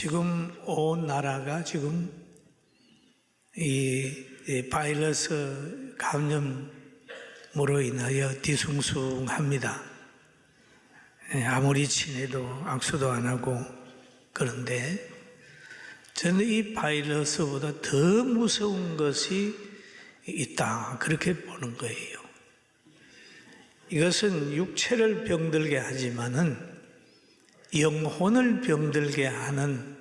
지금 온 나라가 지금 이 바이러스 감염으로 인하여 뒤숭숭합니다. 아무리 친해도 악수도 안 하고 그런데 저는 이 바이러스보다 더 무서운 것이 있다, 그렇게 보는 거예요. 이것은 육체를 병들게 하지만은 영혼을 병들게 하는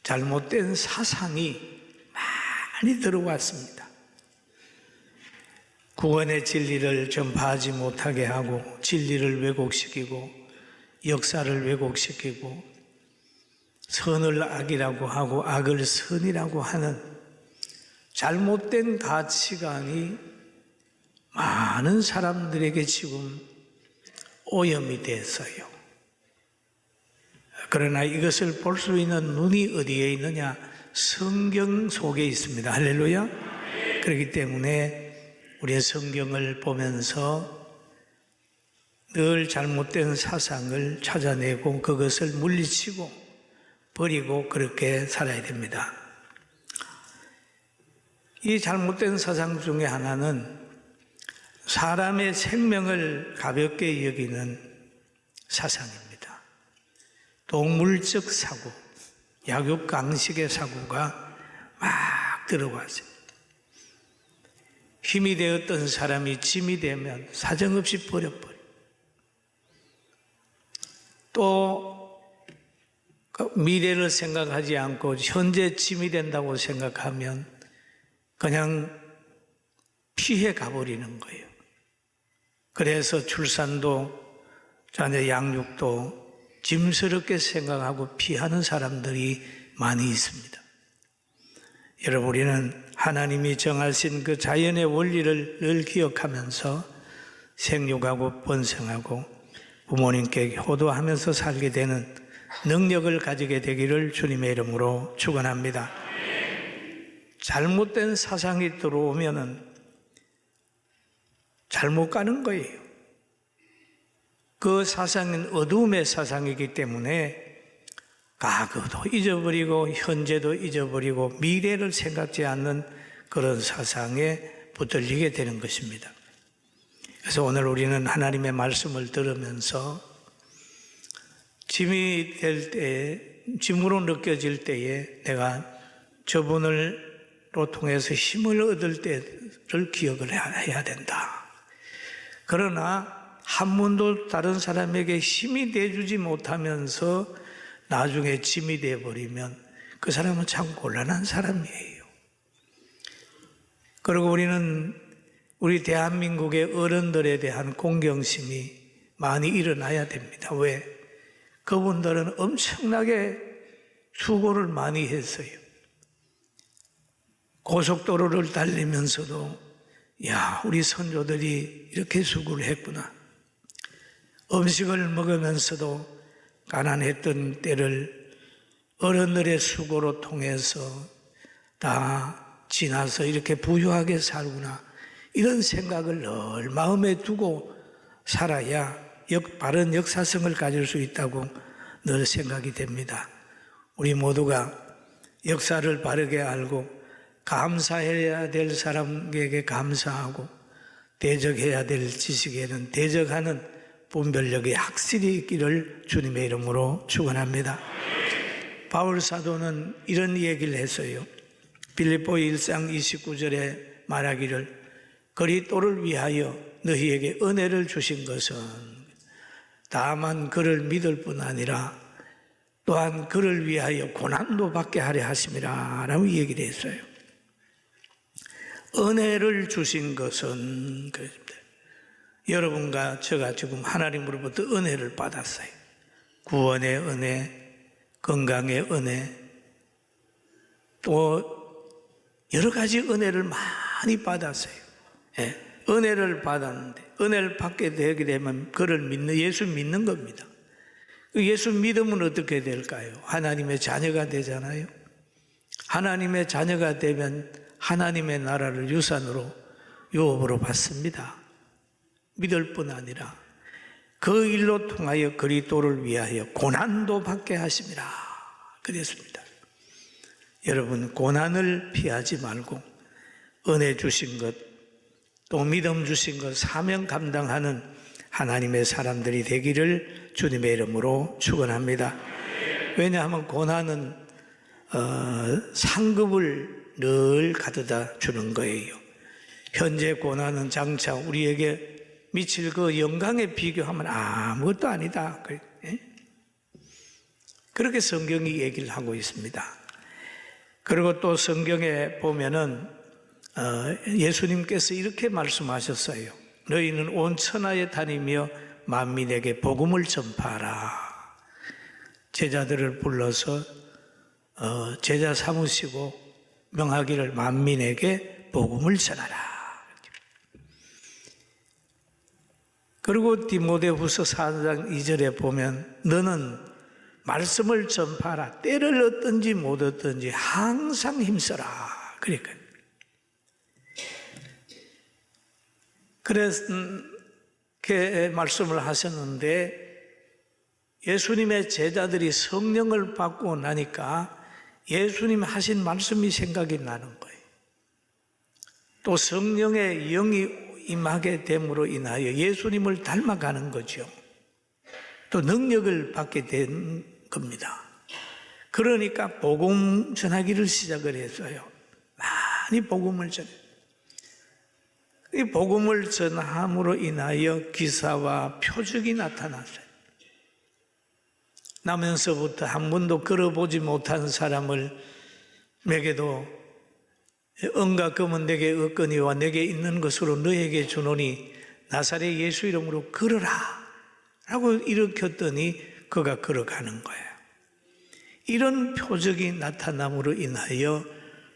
잘못된 사상이 많이 들어왔습니다. 구원의 진리를 전파하지 못하게 하고 진리를 왜곡시키고 역사를 왜곡시키고 선을 악이라고 하고 악을 선이라고 하는 잘못된 가치관이 많은 사람들에게 지금 오염이 됐어요. 그러나 이것을 볼 수 있는 눈이 어디에 있느냐? 성경 속에 있습니다. 할렐루야. 그렇기 때문에 우리의 성경을 보면서 늘 잘못된 사상을 찾아내고 그것을 물리치고 버리고 그렇게 살아야 됩니다. 이 잘못된 사상 중에 하나는 사람의 생명을 가볍게 여기는 사상입니다. 동물적 사고, 약육강식의 사고가 막 들어왔어요. 힘이 되었던 사람이 짐이 되면 사정없이 버려버려. 또 미래를 생각하지 않고 현재 짐이 된다고 생각하면 그냥 피해 가버리는 거예요. 그래서 출산도 자녀 양육도 짐스럽게 생각하고 피하는 사람들이 많이 있습니다. 여러분, 우리는 하나님이 정하신 그 자연의 원리를 늘 기억하면서 생육하고 번성하고 부모님께 효도하면서 살게 되는 능력을 가지게 되기를 주님의 이름으로 축원합니다. 잘못된 사상이 들어오면은 잘못 가는 거예요. 그 사상은 어두움의 사상이기 때문에 과거도 잊어버리고 현재도 잊어버리고 미래를 생각지 않는 그런 사상에 붙들리게 되는 것입니다. 그래서 오늘 우리는 하나님의 말씀을 들으면서 짐이 될 때에, 짐으로 느껴질 때에 내가 저분을로 통해서 힘을 얻을 때를 기억을 해야 된다. 그러나 한 번도 다른 사람에게 힘이 돼주지 못하면서 나중에 짐이 되어버리면 그 사람은 참 곤란한 사람이에요. 그리고 우리는 우리 대한민국의 어른들에 대한 공경심이 많이 일어나야 됩니다. 왜? 그분들은 엄청나게 수고를 많이 했어요. 고속도로를 달리면서도 야, 우리 선조들이 이렇게 수고를 했구나. 음식을 먹으면서도 가난했던 때를 어른들의 수고로 통해서 다 지나서 이렇게 부유하게 살구나, 이런 생각을 늘 마음에 두고 살아야 바른 역사성을 가질 수 있다고 늘 생각이 됩니다. 우리 모두가 역사를 바르게 알고 감사해야 될 사람에게 감사하고 대적해야 될 지식에는 대적하는 분별력이 확실히 있기를 주님의 이름으로 축원합니다. 바울 사도는 이런 얘기를 했어요. 빌립보 1장 29절에 말하기를 그리스도를 위하여 너희에게 은혜를 주신 것은 다만 그를 믿을 뿐 아니라 또한 그를 위하여 고난도 받게 하려 하심이라 라고 얘기를 했어요. 은혜를 주신 것은 그렇습니다. 여러분과 제가 지금 하나님으로부터 은혜를 받았어요. 구원의 은혜, 건강의 은혜, 또 여러 가지 은혜를 많이 받았어요. 예, 은혜를 받았는데 은혜를 받게 되게 되면 그를 믿는, 예수 믿는 겁니다. 예수 믿으면 어떻게 될까요? 하나님의 자녀가 되잖아요. 하나님의 자녀가 되면 하나님의 나라를 유산으로 유업으로 받습니다. 믿을 뿐 아니라 그 일로 통하여 그리스도를 위하여 고난도 받게 하심이라 그랬습니다. 여러분, 고난을 피하지 말고 은혜 주신 것, 또 믿음 주신 것, 사명 감당하는 하나님의 사람들이 되기를 주님의 이름으로 축원합니다. 왜냐하면 고난은 상급을 늘 가져다 주는 거예요. 현재 고난은 장차 우리에게 미칠 그 영광에 비교하면 아무것도 아니다. 그렇게 성경이 얘기를 하고 있습니다. 그리고 또 성경에 보면은 예수님께서 이렇게 말씀하셨어요. 너희는 온 천하에 다니며 만민에게 복음을 전파하라. 제자들을 불러서 제자 삼으시고 명하기를 만민에게 복음을 전하라. 그리고 디모데후서 4장 2절에 보면 너는 말씀을 전파하라. 때를 얻든지 못 얻든지 항상 힘써라. 그러니까 그렇게 말씀을 하셨는데 예수님의 제자들이 성령을 받고 나니까 예수님 하신 말씀이 생각이 나는 거예요. 또 성령의 영이 임하게 됨으로 인하여 예수님을 닮아가는 거죠. 또 능력을 받게 된 겁니다. 그러니까 복음 전하기를 시작을 했어요. 많이 복음을 전해요. 이 복음을 전함으로 인하여 기사와 표적이 나타났어요. 나면서부터 한 번도 걸어보지 못한 사람을 내게도 은과 금은 내게 없거니와 내게 있는 것으로 너에게 주노니 나사렛 예수 이름으로 걸어라 라고 일으켰더니 그가 걸어가는 거예요. 이런 표적이 나타남으로 인하여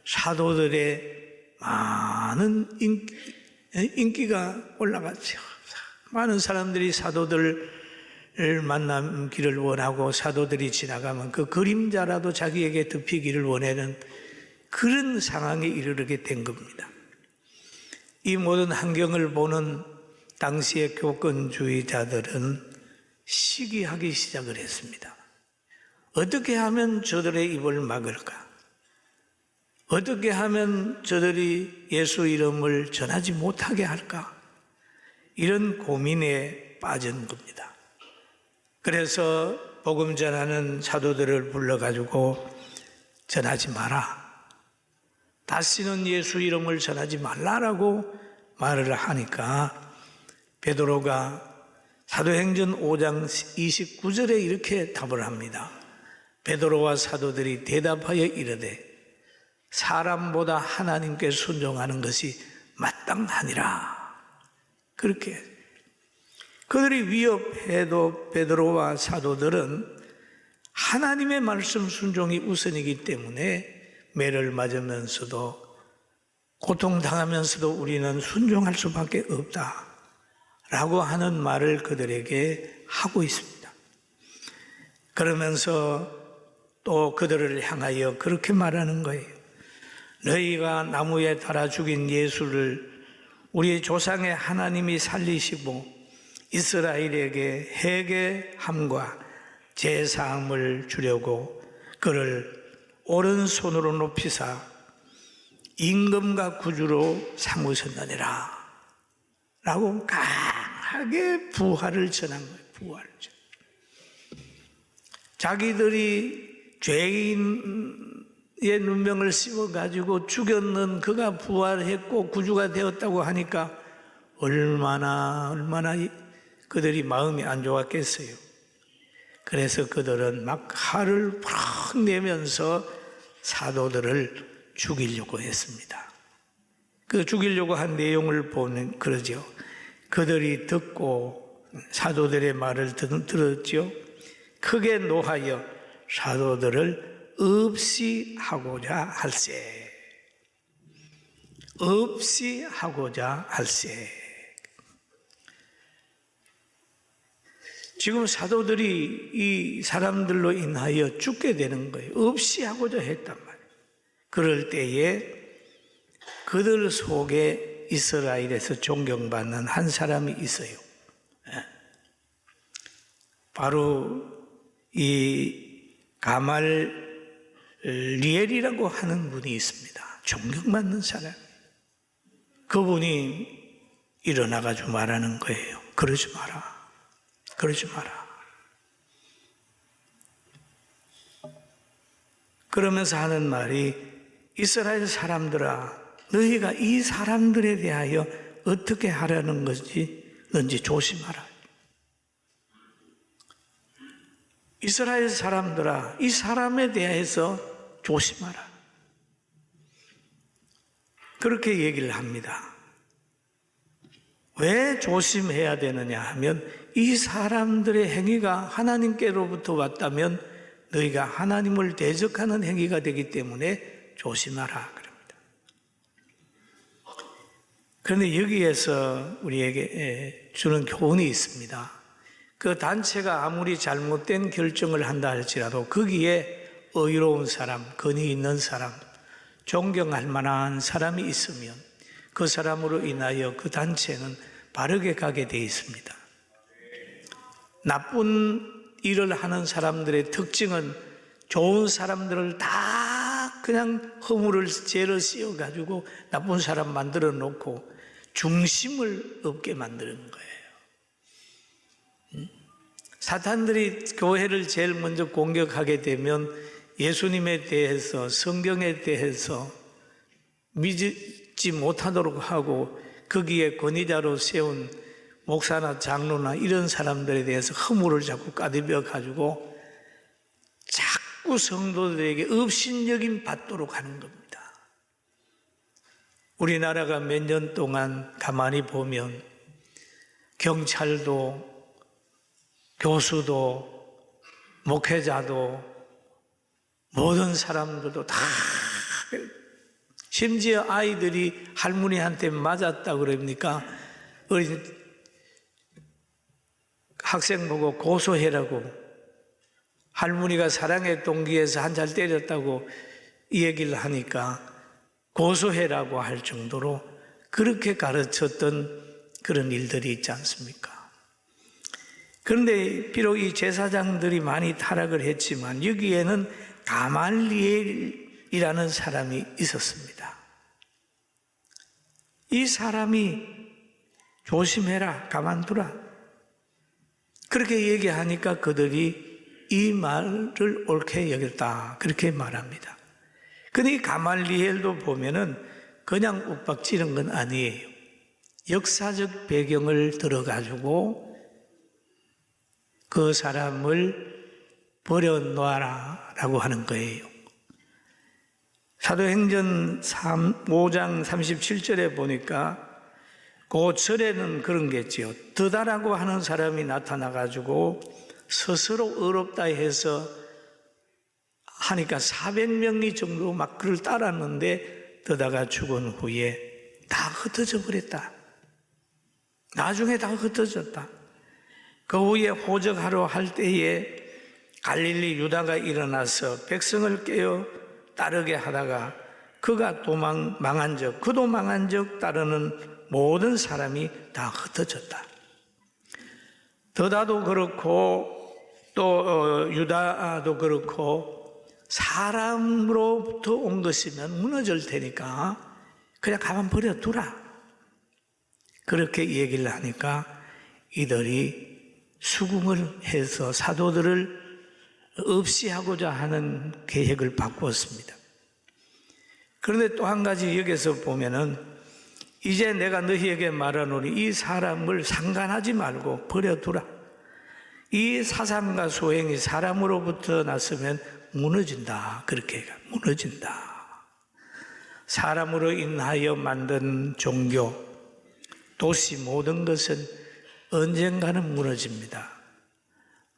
사도들의 많은 인기가 올라갔죠. 많은 사람들이 사도들을 만나기를 원하고 사도들이 지나가면 그 그림자라도 자기에게 덮이기를 원하는 그런 상황에 이르게 된 겁니다. 이 모든 환경을 보는 당시의 교권주의자들은 시기하기 시작을 했습니다. 어떻게 하면 저들의 입을 막을까? 어떻게 하면 저들이 예수 이름을 전하지 못하게 할까? 이런 고민에 빠진 겁니다. 그래서 복음 전하는 사도들을 불러가지고 전하지 마라. 다시는 예수 이름을 전하지 말라라고 말을 하니까 베드로가 사도행전 5장 29절에 이렇게 답을 합니다. 베드로와 사도들이 대답하여 이르되 사람보다 하나님께 순종하는 것이 마땅하니라. 그렇게 그들이 위협해도 베드로와 사도들은 하나님의 말씀 순종이 우선이기 때문에 매를 맞으면서도 고통당하면서도 우리는 순종할 수밖에 없다 라고 하는 말을 그들에게 하고 있습니다. 그러면서 또 그들을 향하여 그렇게 말하는 거예요. 너희가 나무에 달아 죽인 예수를 우리 조상의 하나님이 살리시고 이스라엘에게 회개함과 제사함을 주려고 그를 오른손으로 높이사 임금과 구주로 삼으셨느니라 라고 강하게 부활을 전한 거예요. 부활을 전. 자기들이 죄인의 눈명을 씌워가지고 죽였는 그가 부활했고 구주가 되었다고 하니까 얼마나 그들이 마음이 안 좋았겠어요. 그래서 그들은 막 화를 팍 내면서 사도들을 죽이려고 했습니다. 그 죽이려고 한 내용을 보면 그러죠. 그들이 듣고 사도들의 말을 들었죠. 크게 노하여 사도들을 없이 하고자 할세. 없이 하고자 할세. 지금 사도들이 이 사람들로 인하여 죽게 되는 거예요. 없이 하고자 했단 말이에요. 그럴 때에 그들 속에 이스라엘에서 존경받는 한 사람이 있어요. 바로 이 가말 리엘이라고 하는 분이 있습니다. 존경받는 사람. 그분이 일어나가지고 말하는 거예요. 그러지 마라. 그러지 마라. 그러면서 하는 말이, 이스라엘 사람들아, 너희가 이 사람들에 대하여 어떻게 하라는 건지 조심하라. 이스라엘 사람들아, 이 사람에 대해서 조심하라. 그렇게 얘기를 합니다. 왜 조심해야 되느냐 하면, 이 사람들의 행위가 하나님께로부터 왔다면 너희가 하나님을 대적하는 행위가 되기 때문에 조심하라 그럽니다. 그런데 여기에서 우리에게 주는 교훈이 있습니다. 그 단체가 아무리 잘못된 결정을 한다 할지라도 거기에 의로운 사람, 권위 있는 사람, 존경할 만한 사람이 있으면 그 사람으로 인하여 그 단체는 바르게 가게 되어 있습니다. 나쁜 일을 하는 사람들의 특징은 좋은 사람들을 다 그냥 허물을 죄를 씌워가지고 나쁜 사람 만들어 놓고 중심을 없게 만드는 거예요. 사탄들이 교회를 제일 먼저 공격하게 되면 예수님에 대해서, 성경에 대해서 믿지 못하도록 하고 거기에 권위자로 세운 목사나 장로나 이런 사람들에 대해서 허물을 자꾸 까대며 가지고 자꾸 성도들에게 업신여김 받도록 하는 겁니다. 우리나라가 몇 년 동안 가만히 보면 경찰도, 교수도, 목회자도, 모든 사람들도 다, 심지어 아이들이 할머니한테 맞았다 그럽니까? 어린 학생 보고 고소해라고, 할머니가 사랑의 동기에서 한 잘 때렸다고 이 얘기를 하니까 고소해라고 할 정도로 그렇게 가르쳤던 그런 일들이 있지 않습니까? 그런데 비록 이 제사장들이 많이 타락을 했지만 여기에는 가말리엘이라는 사람이 있었습니다. 이 사람이 조심해라, 가만두라, 그렇게 얘기하니까 그들이 이 말을 옳게 여겼다, 그렇게 말합니다. 근데 이 가말리엘도 보면은 그냥 윽박지른 건 아니에요. 역사적 배경을 들어가지고 그 사람을 버려놓아라 라고 하는 거예요. 사도행전 5장 37절에 보니까 그 절에는 그런 게 있지요. 드다라고 하는 사람이 나타나가지고 스스로 어렵다 해서 하니까 400명이 정도 막 그를 따랐는데 드다가 죽은 후에 다 흩어져 버렸다. 나중에 다 흩어졌다. 그 후에 호적하러 할 때에 갈릴리 유다가 일어나서 백성을 깨어 따르게 하다가 그가 망한 적, 그도 망한 적 따르는 모든 사람이 다 흩어졌다. 드다도 그렇고 또 유다도 그렇고 사람으로부터 온 것이면 무너질 테니까 그냥 가만 버려두라, 그렇게 얘기를 하니까 이들이 수긍을 해서 사도들을 없이 하고자 하는 계획을 바꾸었습니다. 그런데 또 한 가지 여기서 보면은, 이제 내가 너희에게 말하노니 이 사람을 상관하지 말고 버려두라. 이 사상과 소행이 사람으로부터 났으면 무너진다. 그렇게 무너진다. 사람으로 인하여 만든 종교, 도시, 모든 것은 언젠가는 무너집니다.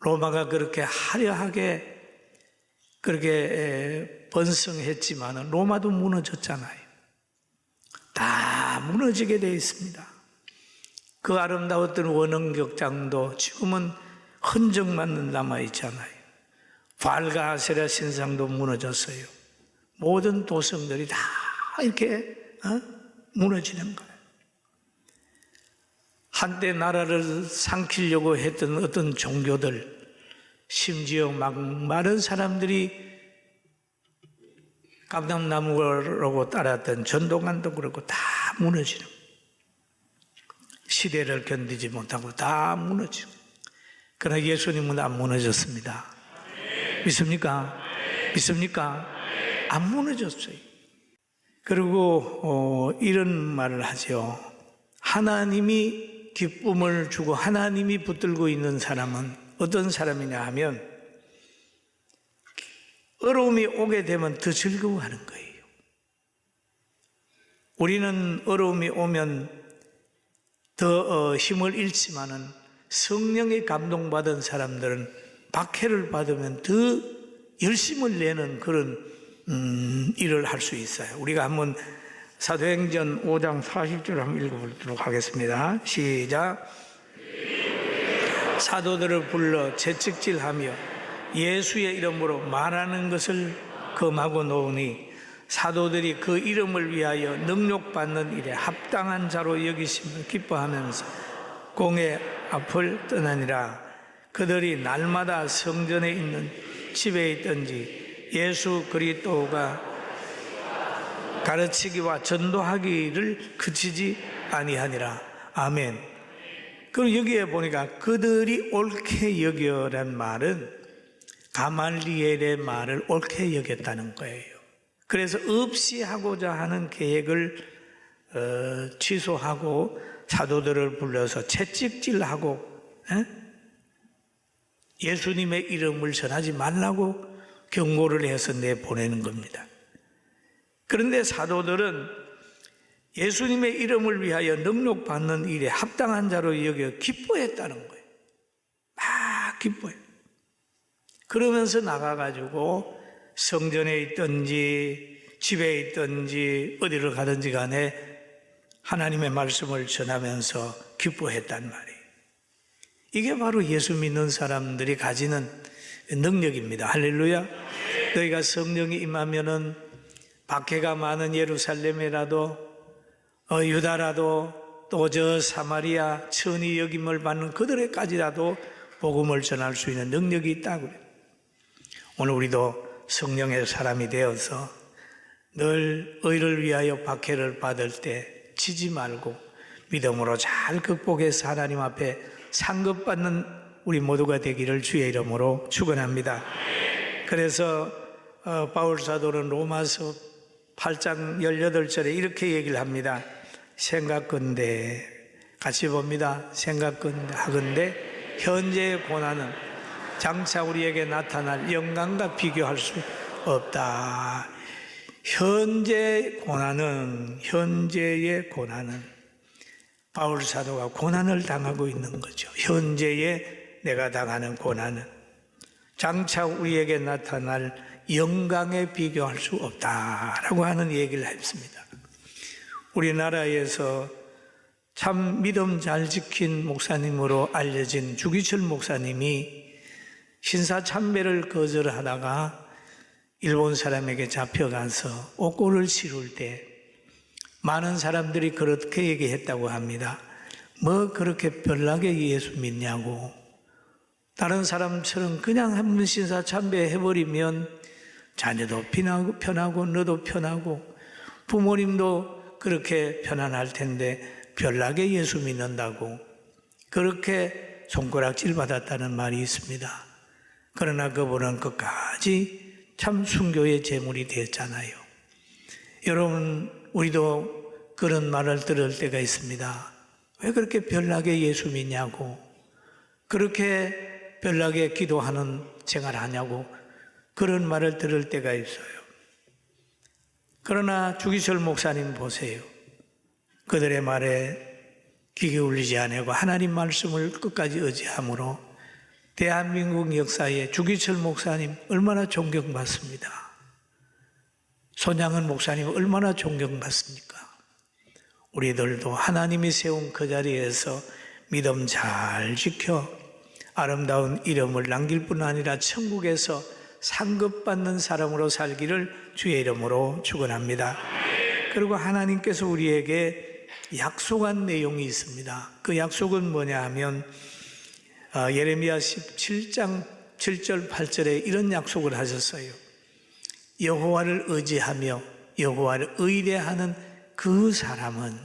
로마가 그렇게 화려하게 그렇게 번성했지만 로마도 무너졌잖아요. 다 무너지게 되어 있습니다. 그 아름다웠던 원흥격장도 지금은 흔적만 남아있잖아요. 발과 아세라 신상도 무너졌어요. 모든 도성들이 다 이렇게 무너지는 거예요. 한때 나라를 삼키려고 했던 어떤 종교들, 심지어 막 많은 사람들이 감람나무라고 따랐던 전동관도 그렇고 다 무너지는, 시대를 견디지 못하고 다 무너지고. 그러나 예수님은 안 무너졌습니다. 믿습니까? 믿습니까? 안 무너졌어요. 그리고 이런 말을 하죠. 하나님이 기쁨을 주고 하나님이 붙들고 있는 사람은 어떤 사람이냐 하면 어려움이 오게 되면 더 즐거워하는 거예요. 우리는 어려움이 오면 더 힘을 잃지만은 성령의 감동받은 사람들은 박해를 받으면 더 열심을 내는 그런 일을 할 수 있어요. 우리가 한번 사도행전 5장 40절 한번 읽어보도록 하겠습니다. 시작. 사도들을 불러 채찍질하며 예수의 이름으로 말하는 것을 금하고 놓으니 사도들이 그 이름을 위하여 능력받는 일에 합당한 자로 여기심을 기뻐하면서 공의 앞을 떠나니라. 그들이 날마다 성전에 있는 집에 있든지 예수 그리스도가 가르치기와 전도하기를 그치지 아니하니라. 아멘. 그럼 여기에 보니까 그들이 옳게 여겨란 말은 가말리엘의 말을 옳게 여겼다는 거예요. 그래서 없이 하고자 하는 계획을 취소하고 사도들을 불러서 채찍질하고 예수님의 이름을 전하지 말라고 경고를 해서 내보내는 겁니다. 그런데 사도들은 예수님의 이름을 위하여 능력받는 일에 합당한 자로 여겨 기뻐했다는 거예요. 막 기뻐해요. 그러면서 나가가지고 성전에 있든지 집에 있든지 어디를 가든지 간에 하나님의 말씀을 전하면서 기뻐했단 말이에요. 이게 바로 예수 믿는 사람들이 가지는 능력입니다. 할렐루야. 너희가 성령이 임하면은 박해가 많은 예루살렘이라도 유다라도 또 저 사마리아 천히 여김을 받는 그들에까지라도 복음을 전할 수 있는 능력이 있다고 그래요. 오늘 우리도 성령의 사람이 되어서 늘 의를 위하여 박해를 받을 때 지지 말고 믿음으로 잘 극복해서 하나님 앞에 상급받는 우리 모두가 되기를 주의 이름으로 축원합니다. 그래서 바울 사도는 로마서 8장 18절에 이렇게 얘기를 합니다. 생각건대, 같이 봅니다. 생각건대 하건대 현재의 고난은 장차 우리에게 나타날 영광과 비교할 수 없다. 현재의 고난은 바울 사도가 고난을 당하고 있는 거죠. 현재의 내가 당하는 고난은 장차 우리에게 나타날 영광에 비교할 수 없다라고 하는 얘기를 했습니다. 우리나라에서 참 믿음 잘 지킨 목사님으로 알려진 주기철 목사님이 신사참배를 거절하다가 일본 사람에게 잡혀가서 옥고를 치룰 때 많은 사람들이 그렇게 얘기했다고 합니다. 뭐 그렇게 별나게 예수 믿냐고. 다른 사람처럼 그냥 한번 신사참배 해버리면 자녀도 편하고 너도 편하고 부모님도 그렇게 편안할 텐데 별나게 예수 믿는다고 그렇게 손가락질 받았다는 말이 있습니다. 그러나 그분은 끝까지 참 순교의 제물이 되었잖아요. 여러분, 우리도 그런 말을 들을 때가 있습니다. 왜 그렇게 별나게 예수 믿냐고, 그렇게 별나게 기도하는 생활하냐고 그런 말을 들을 때가 있어요. 그러나 주기철 목사님 보세요. 그들의 말에 귀 기울이지 않고 하나님 말씀을 끝까지 의지함으로 대한민국 역사에 주기철 목사님 얼마나 존경받습니다. 손양은 목사님 얼마나 존경받습니까? 우리들도 하나님이 세운 그 자리에서 믿음 잘 지켜 아름다운 이름을 남길 뿐 아니라 천국에서 상급받는 사람으로 살기를 주의 이름으로 축원합니다. 그리고 하나님께서 우리에게 약속한 내용이 있습니다. 그 약속은 뭐냐 하면 예레미야 17장 7절 8절에 이런 약속을 하셨어요. 여호와를 의지하며 여호와를 의뢰하는 그 사람은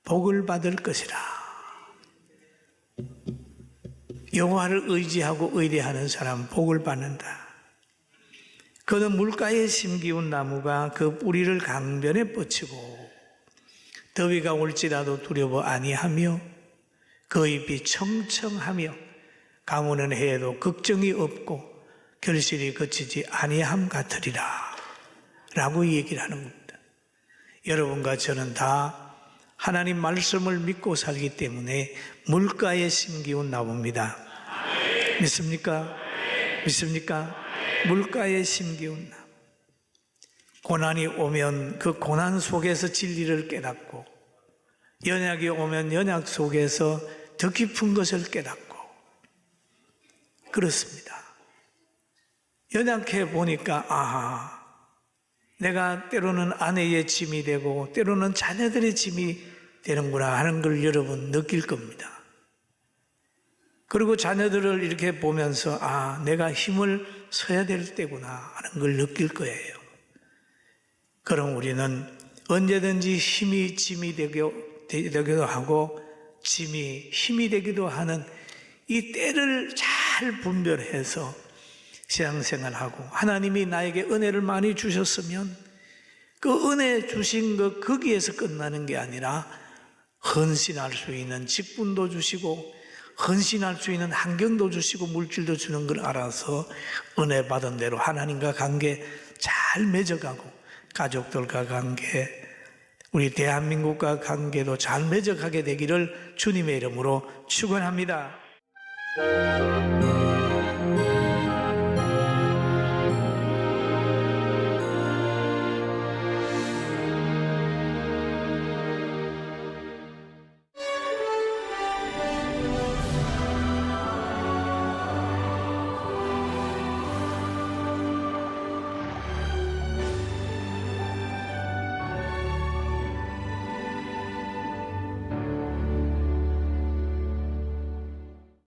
복을 받을 것이라. 여호와를 의지하고 의뢰하는 사람은 복을 받는다. 그는 물가에 심기운 나무가 그 뿌리를 강변에 뻗치고 더위가 올지라도 두려워 아니하며 그 잎이 청청하며 가무는 해에도 걱정이 없고 결실이 그치지 아니함 같으리라 라고 얘기를 하는 겁니다. 여러분과 저는 다 하나님 말씀을 믿고 살기 때문에 물가에 심기운 나무입니다. 믿습니까? 믿습니까? 물가에 심기운 나무. 고난이 오면 그 고난 속에서 진리를 깨닫고 연약이 오면 연약 속에서 더 깊은 것을 깨닫고 그렇습니다. 연약해 보니까 아하, 내가 때로는 아내의 짐이 되고 때로는 자녀들의 짐이 되는구나 하는 걸 여러분 느낄 겁니다. 그리고 자녀들을 이렇게 보면서 아, 내가 힘을 써야 될 때구나 하는 걸 느낄 거예요. 그럼 우리는 언제든지 힘이 짐이 되기도 하고 짐이 힘이 되기도 하는 이 때를 잘 분별해서 신앙생활하고 하나님이 나에게 은혜를 많이 주셨으면 그 은혜 주신 것 거기에서 끝나는 게 아니라 헌신할 수 있는 직분도 주시고 헌신할 수 있는 환경도 주시고 물질도 주는 걸 알아서 은혜 받은 대로 하나님과 관계 잘 맺어가고 가족들과 관계, 우리 대한민국과 관계도 잘 맺어가게 되기를 주님의 이름으로 축원합니다.